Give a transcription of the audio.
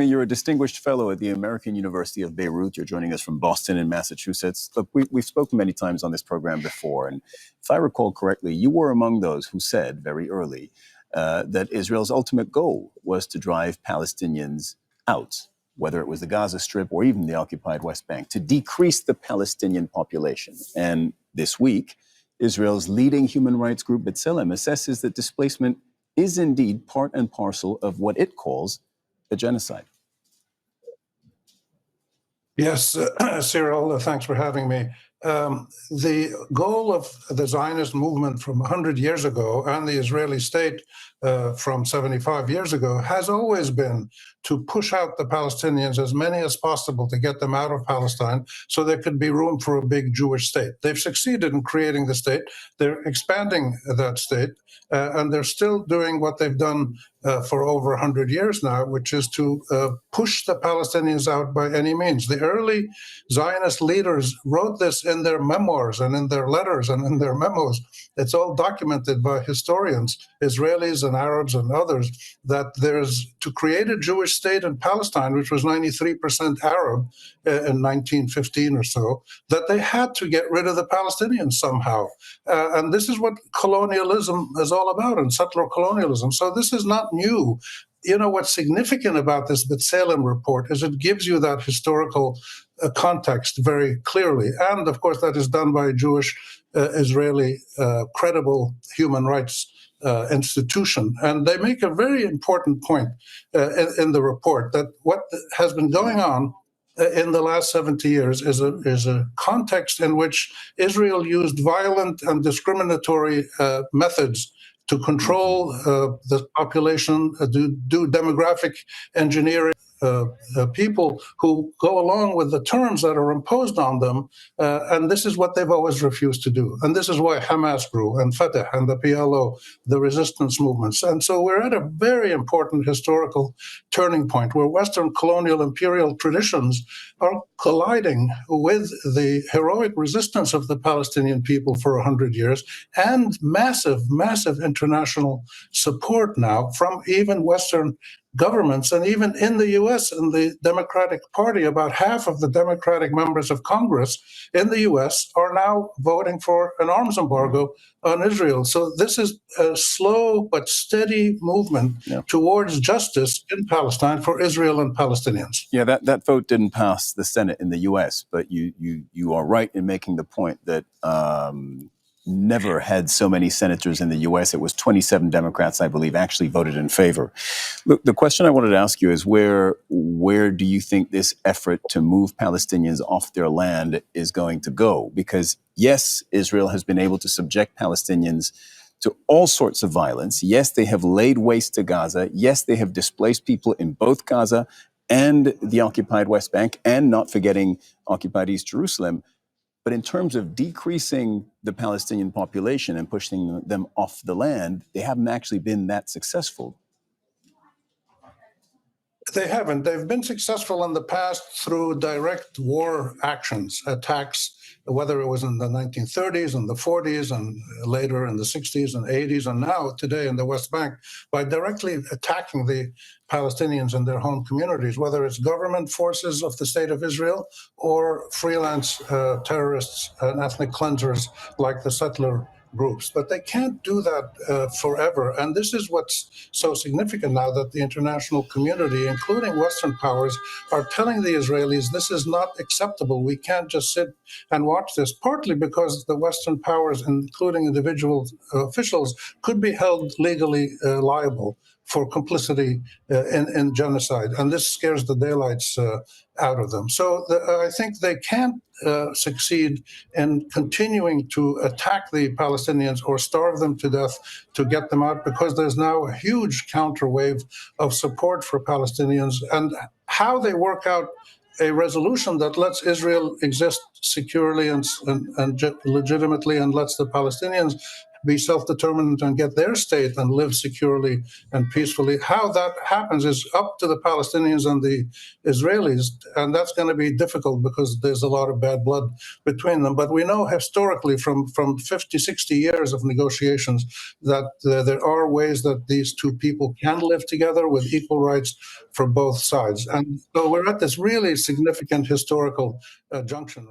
You're a distinguished fellow at the American University of Beirut. You're joining us from Boston in Massachusetts. Look, we've spoken many times on this program before, and if I recall correctly, you were among those who said very early that Israel's ultimate goal was to drive Palestinians out, whether it was the Gaza Strip or even the occupied West Bank, to decrease the Palestinian population. And this week, Israel's leading human rights group, B'Tselem, assesses that displacement is indeed part and parcel of what it calls a genocide. Yes, Cyril, thanks for having me. The goal of the Zionist movement from 100 years ago and the Israeli state from 75 years ago has always been to push out the Palestinians, as many as possible, to get them out of Palestine so there could be room for a big Jewish state. They've succeeded in creating the state. They're expanding that state, and they're still doing what they've done for over 100 years now, which is to push the Palestinians out by any means. The early Zionist leaders wrote this in their memoirs and in their letters and in their memos. It's all documented by historians, Israelis and Arabs and others, that there's to create a Jewish state in Palestine, which was 93% Arab in 1915 or so, that they had to get rid of the Palestinians somehow. And this is what colonialism is all about, and settler colonialism. So this is not new. You know, what's significant about this B'Tselem report is it gives you that historical context very clearly. And of course, that is done by a Jewish Israeli credible human rights institution. And they make a very important point in the report that what has been going on in the last 70 years is a context in which Israel used violent and discriminatory methods to control the population, do demographic engineering, people who go along with the terms that are imposed on them. And this is what they've always refused to do. And this is why Hamas grew, and Fatah, and the PLO, the resistance movements. And so we're at a very important historical turning point where Western colonial imperial traditions are colliding with the heroic resistance of the Palestinian people for 100 years and massive, massive international support now from even Western governments. And even in the US, in the Democratic Party, about half of the Democratic members of Congress in the US are now voting for an arms embargo on Israel. So this is a slow but steady movement towards justice in Palestine for Israel and Palestinians. Yeah, that vote didn't pass the Senate in the US, but you are right in making the point that never had so many senators in the U.S. It was 27 Democrats, I believe, actually voted in favor. Look, the question I wanted to ask you is where do you think this effort to move Palestinians off their land is going to go? Because yes, Israel has been able to subject Palestinians to all sorts of violence. Yes, they have laid waste to Gaza. Yes, they have displaced people in both Gaza and the occupied West Bank, and not forgetting occupied East Jerusalem. But in terms of decreasing the Palestinian population and pushing them off the land, they haven't actually been that successful. They haven't. They've been successful in the past through direct war actions, attacks, whether it was in the 1930s and the 40s and later in the 60s and 80s and now today in the West Bank, by directly attacking the Palestinians in their home communities, whether it's government forces of the State of Israel or freelance terrorists and ethnic cleansers like the settler groups. But they can't do that forever. And this is what's so significant now, that the international community, including Western powers, are telling the Israelis this is not acceptable. We can't just sit and watch this, partly because the Western powers, including individual officials, could be held legally liable for complicity in genocide. And this scares the daylights out of them. So I think they can't succeed in continuing to attack the Palestinians or starve them to death to get them out, because there's now a huge counterwave of support for Palestinians. And how they work out a resolution that lets Israel exist securely and legitimately and lets the Palestinians be self-determined and get their state and live securely and peacefully. How that happens is up to the Palestinians and the Israelis, and that's going to be difficult because there's a lot of bad blood between them. But we know historically from 50, 60 years of negotiations that there are ways that these two people can live together with equal rights for both sides. And so we're at this really significant historical junction.